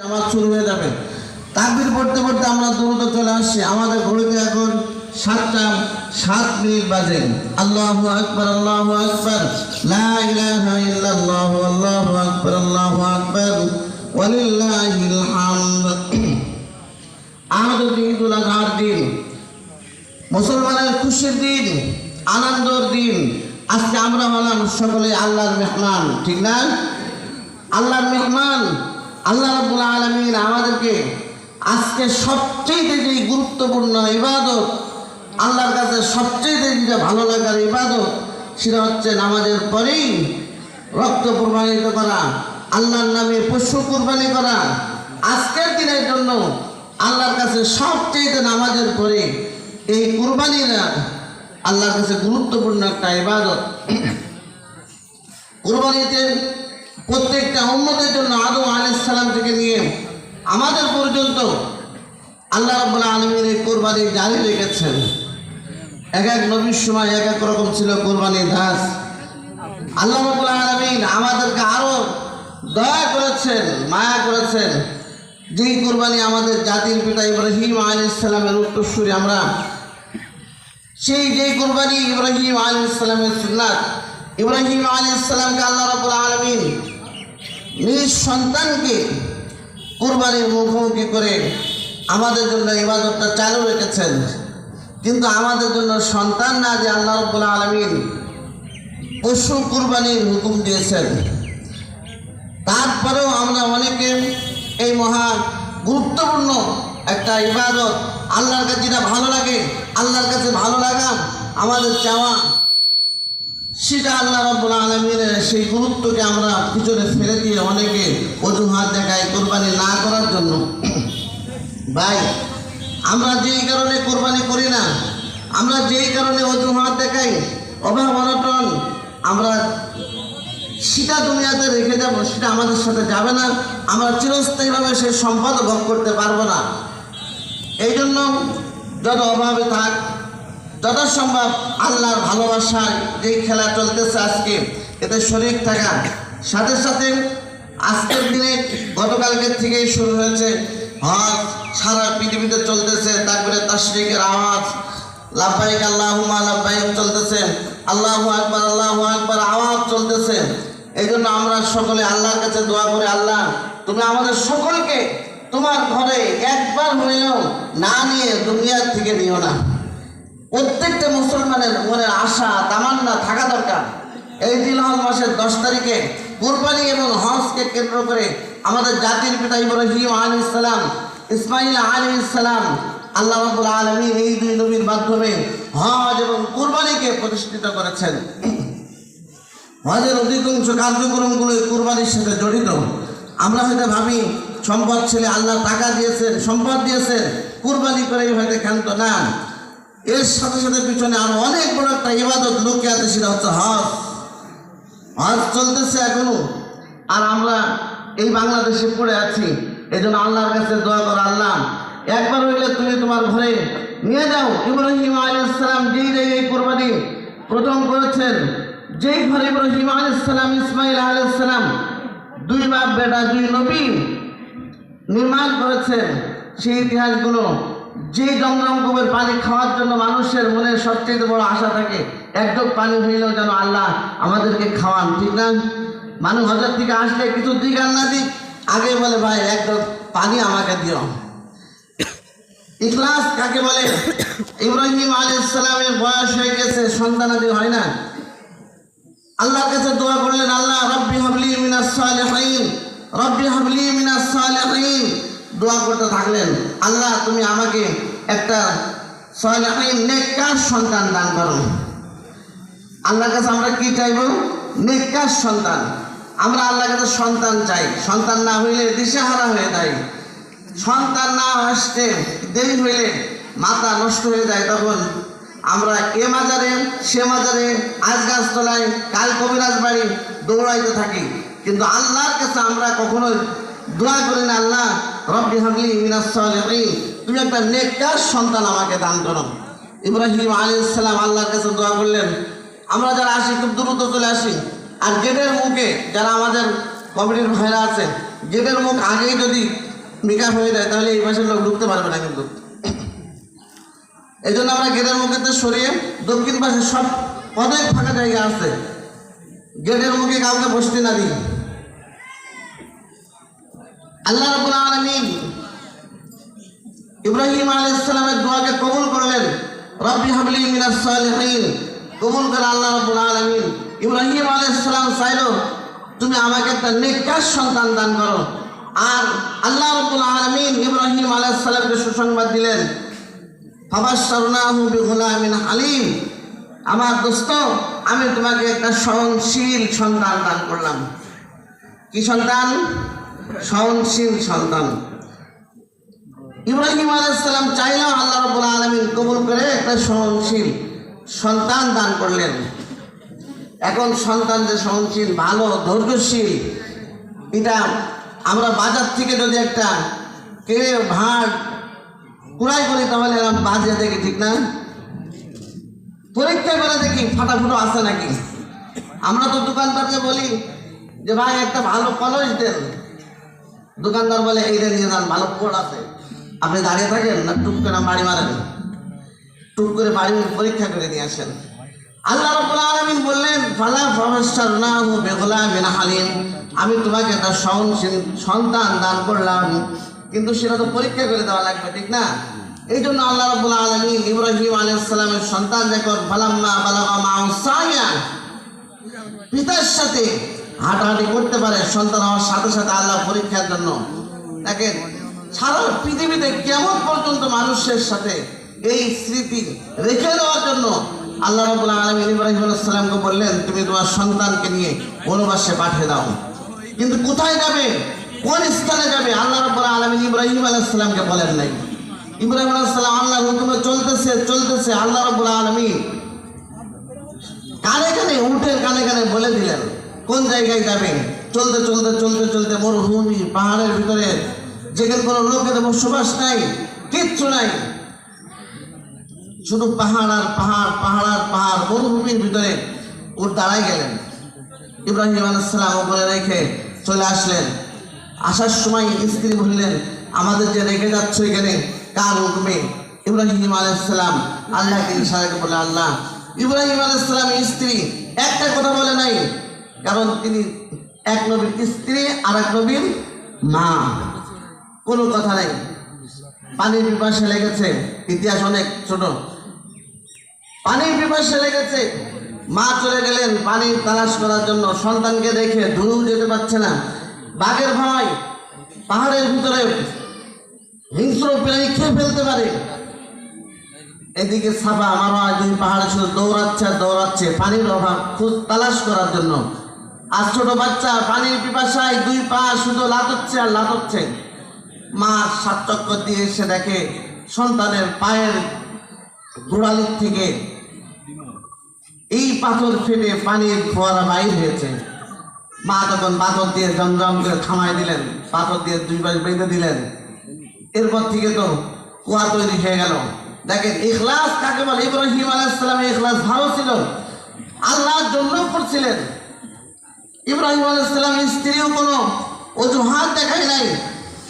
নামাজ শুরু হয়ে যাবে। তাকবীর পড়তে পড়তে আমরা দ্রুত চলে আসছি। আমাদের ঘড়িতে এখন 7:07 বাজে। আল্লাহু আকবার, আল্লাহু আকবার, লা ইলাহা ইল্লাল্লাহ, আল্লাহু আকবার, আল্লাহু আকবার, ওয়ালিল্লাহিল হামদ। আজ ঈদুল আজহার দিন, মুসলমানের খুশির দিন, আনন্দের দিন। আজকে আমরা হলাম সকলে আল্লাহর মেহমান, ঠিক না? আল্লাহর মেহমান। আল্লাহ রাব্বুল আলামিন আমাদেরকে আজকে সবচেয়ে যে গুরুত্বপূর্ণ ইবাদত, আল্লাহর কাছে সবচেয়ে যে ভালো লাগার ইবাদত, সেটা হচ্ছে নামাজের পরেই রক্ত প্রবাহিত করা, আল্লাহর নামে পশু কুরবানি করা। আজকের দিনের জন্য আল্লাহর কাছে সবচেয়ে নামাজের পরে এই কুরবানিরা আল্লাহর কাছে গুরুত্বপূর্ণ একটা ইবাদত। কুরবানিতে প্রত্যেকটা উম্মতের জন্য আদম আলাইহিস সালাম থেকে নিয়ে আমাদের পর্যন্ত আল্লাহ রাব্বুল আলামিন এই কুরবানি জারি রেখেছেন। এক এক নবীর সময় এক এক রকম ছিল কুরবানির ধাঁচ। আল্লাহ রাব্বুল আলামিন আমাদেরকে আরো দয়া করেছেন, মায়া করেছেন। যেই কুরবানি আমাদের জাতির পিতা ইব্রাহিম আলাইহিস সালামের উত্তরসূরি আমরা, সেই যেই কুরবানি ইব্রাহিম আলাইহিস সালামের সুন্নাত। ইব্রাহিম আলাইহিস সালামকে আল্লাহ রাব্বুল আলামিন নিজ সন্তানকে কুরবানির মুখোমুখি করে আমাদের জন্য ইবাদতটা চালু রেখেছেন। কিন্তু আমাদের জন্য সন্তান না, যে আল্লাহ রাব্বুল আলামিন পশু কুরবানির হুকুম দিয়েছেন। তারপরেও আমরা অনেকে এই মহা গুরুত্বপূর্ণ একটা ইবাদত, আল্লাহর কাছে যেটা ভালো লাগে, আল্লাহর কাছে ভালো লাগা আমাদের চাওয়া, সেটা আল্লাহ রাব্বুল আলামিনের সেই গুরুত্বকে আমরা পিছনে ফেলে দিয়ে অনেকে অজুহাত দেখায় কোরবানি না করার জন্য। ভাই, আমরা যেই কারণে কোরবানি করি না, আমরা যেই কারণে অজুহাত দেখাই, অভাব অনটন, আমরা সেটা দুনিয়াতে রেখে যাব, সেটা আমাদের সাথে যাবে না। আমরা চিরস্থায়ীভাবে সেই সম্পদ ভোগ করতে পারবো না। এই জন্য যত অভাবে থাক, যথাসম্ভব আল্লাহর ভালোবাসায় যেই খেলা চলতেছে আজকে, এতে শরীক থাকা। সাথে সাথে আজকের দিনে গতকালকের থেকেই শুরু হয়েছে হজ, সারা পৃথিবীতে চলতেছে। তারপরে তাশরিকের আওয়াজ, লাব্বাইক আল্লাহুম্মা লাব্বাইক চলতেছে, আল্লাহু আকবার, আল্লাহু আকবার আওয়াজ চলতেছে। এই জন্য আমরা সকলে আল্লাহর কাছে দোয়া করি, আল্লাহ তুমি আমাদের সকলকে তোমার ঘরে একবার হলেও না নিয়ে দুনিয়ার থেকে নিও না। প্রত্যেকটা মুসলমানের মনের আশা তামান্না থাকা দরকার। এই জিলহজ মাসের 10 তারিখে কুরবানি এবং হজকে কেন্দ্র করে আমাদের জাতির পিতা ইব্রাহিম আলাইহিস সালাম, ইসমাঈল আলাইহিস সালাম, আল্লাহ রাব্বুল আলামিন এই দুই নবীর মাধ্যমে হজ এবং কুরবানিকে প্রতিষ্ঠিত করেছেন। হজের অধিকাংশ কার্যক্রমগুলো কুরবানির সাথে জড়িত। আমরা হয়তো ভাবি সম্পদ ছেলে, আল্লাহ টাকা দিয়েছেন, সম্পদ দিয়েছেন, কুরবানি করেই হয়তো ক্ষান্ত না। এর সাথে সাথে পিছনে আরো অনেক বড় একটা ইবাদত লুকিয়ে আছে, সেটা হচ্ছে হজ। হজ চলতেছে এখনো, আর আমরা এই বাংলাদেশে পড়ে আছি। এই জন্য আল্লাহর কাছে দোয়া করো, আল্লাহ একবার হইলে তুমি তোমার ঘরে নিয়ে যাও। ইব্রাহিম আলাইহিস সালাম যেই জায়গায় কুরবানি প্রথম করেছেন, যেই ঘরে ইব্রাহিম আলাইহিস সালাম, ইসমাঈল আলাইহিস সালাম, দুই বাপ বেটা দুই নবী নির্মাণ করেছেন, সেই ইতিহাসগুলো, যে জমজম কূপের পানি খাওয়ার জন্য মানুষের মনে সবচেয়ে বড় আশা থাকে, এক ঢোক পানি হইলেও যেন আল্লাহ আমাদেরকে খাওয়ান, ঠিক না? মানুষ হজর থেকে আসলে কিছু দিক আর না দিক, আগে বলে ভাই এক ঢোক পানি আমাকে দিও। ইখলাস কাকে বলে? ইব্রাহিম আলাইহিস সালামের বয়স হয়ে গেছে, সন্তানাদি হয় না। আল্লাহর কাছে দোয়া করলেন, আল্লাহ রব্বি হাবলি মিনাস সালিহিন, রব্বি হাবলি মিনাস সালিহিন। দোয়া করতে থাকলেন, আল্লাহ তুমি আমাকে একটা সালিহিন নেককার সন্তান দান করো। আল্লাহর কাছে আমরা কি চাইব? নেককার সন্তান। আমরা আল্লাহর কাছে সন্তান চাই। সন্তান না হইলে দিশেহারা হয়ে যায়, সন্তান না আসতে দেরি হইলে মাথা নষ্ট হয়ে যায়। তখন আমরা এ মাজারে সে মাজারে, আজ গাছ তলায় কাল কবিরাজ বাড়ি দৌড়াইতে থাকি। কিন্তু আল্লাহর কাছে আমরা কখনো দোয়া করি না, আল্লাহ রব্বি হাবলি মিনাস সালিহিন, তুমি একটা নেককার সন্তান আমাকে দান করো। ইব্রাহিম আলাইহিস সালাম আল্লাহর কাছে দোয়া করলেন। আমরা যারা আসি খুব দ্রুত চলে আসি, আর গেটের মুখে যারা আমাদের কমিটির ভাইরা আছে, গেটের মুখ আগেই যদি মেকআপ হয়ে যায় তাহলে এই পাশের লোক ঢুকতে পারবে না কিন্তু। এই জন্য আমরা গেটের মুখেতে সরিয়ে দক্ষিণ পাশে সব অনেক ফাঁকা জায়গা আছে, গেটের মুখে কাউকে বসতে না দিই। আল্লাহ রাব্বুল আলামিন ইব্রাহিম আলাইহিস সালামের দোয়াকে কবুল করলেন, রব্বি হাবলি মিনাস সালিহিন। কবুল করে আল্লাহ রাব্বুল আলামিন ইব্রাহিম আলাইহিস সালাম চাইলো তুমি আমাকে একটা নেককার সন্তান দান করো। আর আল্লাহ রাব্বুল আলামিন ইব্রাহিম আলাইহিস সালামকে সুসংবাদ দিলেন, ফাবাশশারনাহু বিগুলামিন হালিম। আমার দোস্ত, আমি তোমাকে একটা সহনশীল সন্তান দান করলাম। কি সন্তান? সহনশীল সন্তান। ইব্রাহিম আলাইহিস সালাম চাইলেও আল্লাহ রাব্বুল আলামিন কবুল করে একটা সহনশীল সন্তান দান করলেন। এখন সন্তান যে সহনশীল, ভালো, ধৈর্যশীল, এটা আমরা বাজার থেকে যদি একটা কেড়ে ভাড় কুড়াই করি তাহলে বাজে দেখি, ঠিক না? পরীক্ষা করে দেখি ফাটাফুটো আছে নাকি। আমরা তো দোকানদারকে বলি যে ভাই একটা ভালো কলস দেন, দোকানদার বলে এইটা নিয়ে যান, ভালো কোড আছে। আপনি দাঁড়িয়ে থাকেন না টুক করে বাড়ি মারেন, টুক করে বাড়ি পরীক্ষা করে নিয়ে আসেন। আল্লাহ রাব্বুল আলামিন বললেন, ফালা ফাবাশশারনাহু বিগুলামিন হালিম। আমি তোমাকে একটা সহনশীল সন্তান দান করলাম, কিন্তু সেটা তো পরীক্ষা করে দেওয়া লাগবে, ঠিক না? এই জন্য আল্লাহ রাব্বুল আলামিন ইব্রাহিম আলাইহিস সালামের সন্তান যখন ফালাম্মা বালাগা মা'হু সাইয়া, পিতার সাথে হাঁটাহাঁটি করতে পারে, সন্তান হওয়ার সাথে সাথে আল্লাহ পরীক্ষার জন্য দেখেন সারা পৃথিবীতে কিয়ামত পর্যন্ত মানুষের সাথে এই স্মৃতি রেখে দেওয়ার জন্য আল্লাহ রাব্বুল আলামিন ইব্রাহিম আলাইহিস সালামকে বললেন, তুমি তোমার সন্তানকে নিয়ে বনবাসে পাঠিয়ে দাও। কিন্তু কোথায় যাবে, কোন স্থানে যাবে, আল্লাহ রাব্বুল আলামিন ইব্রাহিম আলাইহিস সালামকে বলেন নাই। ইব্রাহিম আলাইহিস সালাম আল্লাহর হুকুমে চলতেছে আল্লাহ রাব্বুল আলামিন কানে কানে, উটের কানে কানে বলে দিলেন কোন জায়গায় যাবে। চলতে চলতে চলতে চলতে মরুভূমি, পাহাড়ের ভিতরে, যেখানে কোনো লোকের বসবাস নাই, কিচ্ছু নাই, শুধু পাহাড় আর পাহাড়, পাহাড় আর পাহাড়, মরুভূমির ভিতরে উট দাঁড়াই গেলেন। ইব্রাহিম আলাইহিস সালাম উপরে রেখে চলে আসলেন। আসার সময় স্ত্রী বললেন, আমাদের যে রেখে যাচ্ছ এখানে কার হুকুমে? ইব্রাহিম আলাইহিস সালাম আল্লাহকে ইশারা করে বলে, আল্লাহ। ইব্রাহিম আলাইহিস সালামের স্ত্রী একটা কথা বলে নাই, কারণ তিনি এক নবীর স্ত্রী আর এক নবীর মা, কোনো কথা নেই। পানির পিপাসা লেগেছে, ইতিহাস অনেক ছোট। পানির পিপাসা লেগেছে, মা চলে গেলেন পানি তালাশ করার জন্য। সন্তানকে দেখে দূরেও যেতে পারছে না, বাঘের ভয়, পাহাড়ের ভিতরে হিংস্র প্রাণী খেয়ে ফেলতে পারে। এদিকে সাফা মারওয়া দুই পাহাড়ে শুধু দৌড়াচ্ছে আর দৌড়াচ্ছে পানির অভাব খুঁজ তালাশ করার জন্য। আর ছোট বাচ্চা পানির পিপাসায় দুই পা শুধু লাতচ্ছে আর লাতচ্ছে। মা সাত চক্কর দিয়ে এসে দেখে সন্তানের পায়ের গোড়ালির থেকে এই পাথর ফেটে পানির ফোয়ারা বাইর হয়েছে। মা তখন পাথর দিয়ে জমজম করে থামাই দিলেন, পাথর দিয়ে দুই পাশ বেঁধে দিলেন। এরপর থেকে তো কুয়া তৈরি হয়ে গেল। দেখেন ইখলাস কাকে বলে। ইব্রাহিম আলাইহিস সালামের ইখলাস ভালো ছিল, আল্লাহর জন্য করছিলেন। ইব্রাহিম আলাইহিস সালামের স্ত্রীও কোনো অজুহাত দেখায় নাই,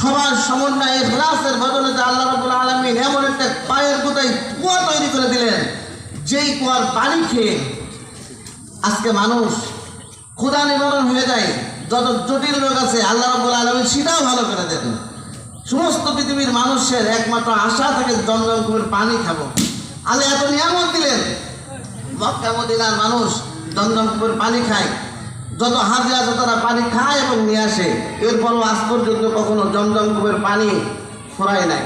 সবার সমন্বয় ইখলাসের বদলে আল্লাহ রাব্বুল আলামিন এমন একটা পায়ের গোটায় কুয়া তৈরি করে দিলেন, যেই কুয়ার পানি খেয়ে আজকে মানুষ ক্ষুধা নিবারণ হয়ে যায়। যত জটিল রোগ আছে আল্লাহ রাব্বুল আলামিন সেটাও ভালো করে দেন। সমস্ত পৃথিবীর মানুষের একমাত্র আশা থাকে জমজম কুয়ার পানি খাবো। আল্লাহ এত নিয়ামত দিলেন, মক্কা মদিনার মানুষ জমজম কুয়ার পানি খায়। যত হাজি আছে তারা পানি খায় এবং নিয়ে আসে, এরপরও আজ পর্যন্ত কখনো জমজম কুয়ার পানি ফুরায় নাই।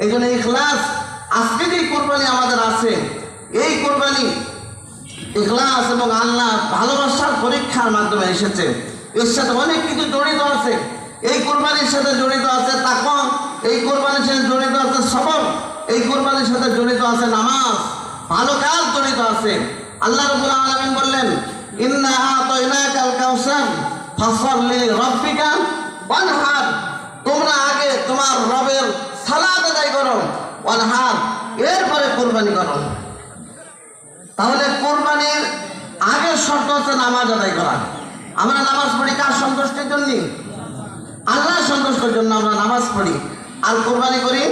এই জন্য ইখলাস, আজকে যে কোরবানি আমাদের আছে, এই কোরবানি ইখলাস এবং আল্লাহ ভালোবাসার পরীক্ষার মাধ্যমে এসেছে। এর সাথে অনেক কিছু জড়িত আছে। এই কোরবানির সাথে জড়িত আছে তাকওয়া, এই কোরবানির সাথে জড়িত আছে সবর, এই কোরবানির সাথে জড়িত আছে নামাজ, ভালো কাজ জড়িত আছে। আল্লাহ রাব্বুল আলামিন বললেন, ইন্না আতাইনাকাল কাউসার ফাসাল্লি লিরাব্বিকা ওয়ানহার। তোমরা আগে তোমার রবের সালাত আদায় করো, ওয়ানহার, এরপরে কোরবানি করো। তাহলে কোরবানির আগের শর্ত হচ্ছে নামাজ আদায় করা। আমরা নামাজ পড়ি কার সন্তুষ্টির জন্য? আল্লাহ সন্তুষ্টের জন্য আমরা নামাজ পড়ি আর কোরবানি করি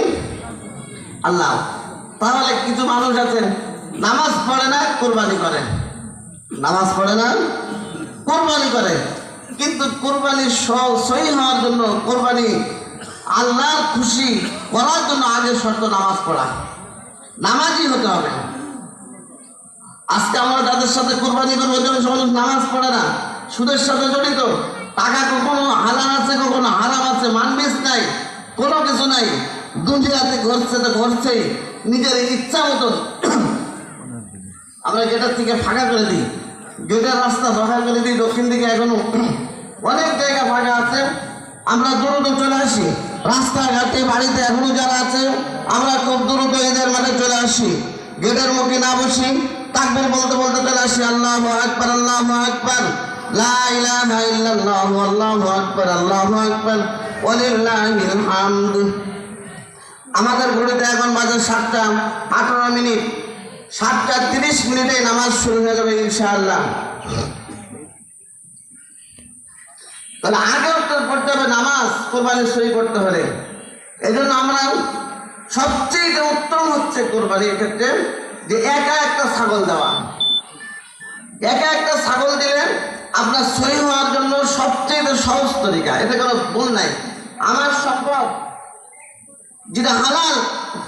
আল্লাহ। তাহলে কিছু মানুষ আছেন নামাজ পড়ে না, কোরবানি করে, নামাজ পড়ে না, কোরবানি করে, কিন্তু কোরবানি সহি হওয়ার জন্য, কোরবানি আল্লাহর খুশি করার জন্য আগে শর্ত নামাজ পড়া, নামাজই হতে হবে। আজকে আমরা যাদের সাথে কোরবানি করবো মানুষ নামাজ পড়ে না, সুদের সাথে জড়িত, টাকা কখনো হালাল আছে কখনো হারাম আছে, মানবিস নাই, কোনো কিছু নাই, দুনিয়াতে ঘটছে তো ঘটছেই, নিজের ইচ্ছা মতন আমরা গেটের থেকে ফাঁকা করে দিই, গেটের রাস্তা ফাঁকা করে দিই, দক্ষিণ দিকে এখনো অনেক জায়গা ফাঁকা আছে, আমরা দ্রুত চলে আসি রাস্তাঘাটে, বাড়িতে এখনো যারা আছে আমরা খুব দ্রুত ঈদের মাঠে চলে আসি, গেটের মুখে না বসি, তাকবীর বলতে বলতে চলে আসি, আল্লাহু আকবার, আল্লাহু আকবার, লা ইলাহা ইল্লাল্লাহু, আল্লাহু আকবার, আল্লাহু আকবার, ওয়ালিল্লাহিল হামদ। আমাদের ঘড়িতে এখন বাজে 7:18, 7:30 নামাজ শুরু হয়ে যাবে ইনশাআল্লাহ। তাহলে আগে পড়তে হবে নামাজ, কোরবানি সহি করতে হলে। এই জন্য আমরা সবচেয়ে উত্তম হচ্ছে কোরবানির ক্ষেত্রে যে একা একটা ছাগল দেওয়া। একা একটা ছাগল দিলে আপনার সহি হওয়ার জন্য সবচেয়ে সহজ তরিকা, এতে কোনো ভুল নাই। আমার সম্পদ যেটা হালাল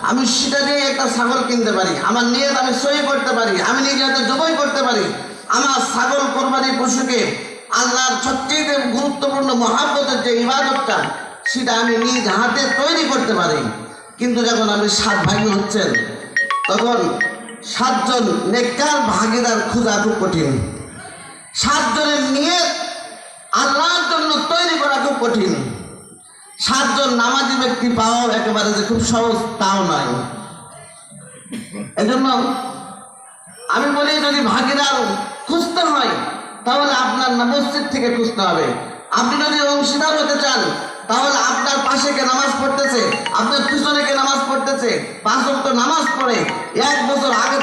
আমি সেটা দিয়ে একটা ছাগল কিনতে পারি, আমার নিয়ত আমি সহি করতে পারি, আমি নিজে হাতে জবাই করতে পারি। আমার ছাগল কোরবানির পশুকে আল্লাহর সবচেয়ে গুরুত্বপূর্ণ মহাব্বতের যে ইবাদতটা সেটা আমি নিজ হাতে তৈরি করতে পারি। কিন্তু যখন আপনি 7 ভাগী হচ্ছেন তখন 7 জন নেককার ভাগীদার খোঁজা খুব কঠিন, 7 জনের নিয়ত আল্লাহর জন্য তৈরি করা খুব কঠিন। 7 জন নামাজি ব্যক্তি পাওয়া একেবারে যে খুব সহজ তাও নয়। এজন্য আমি বলি যদি ভাগীদার খুঁজতে হয় তাহলে আপনার মসজিদ থেকে খুঁজতে হবে। আপনি যদি অংশীদার হতে চান তাহলে আপনার পাশে কে নামাজ পড়তেছে, আপনার পিছনে কে নামাজ পড়তেছে, 5 ওয়াক্ত নামাজ পড়ে 1 বছর আগে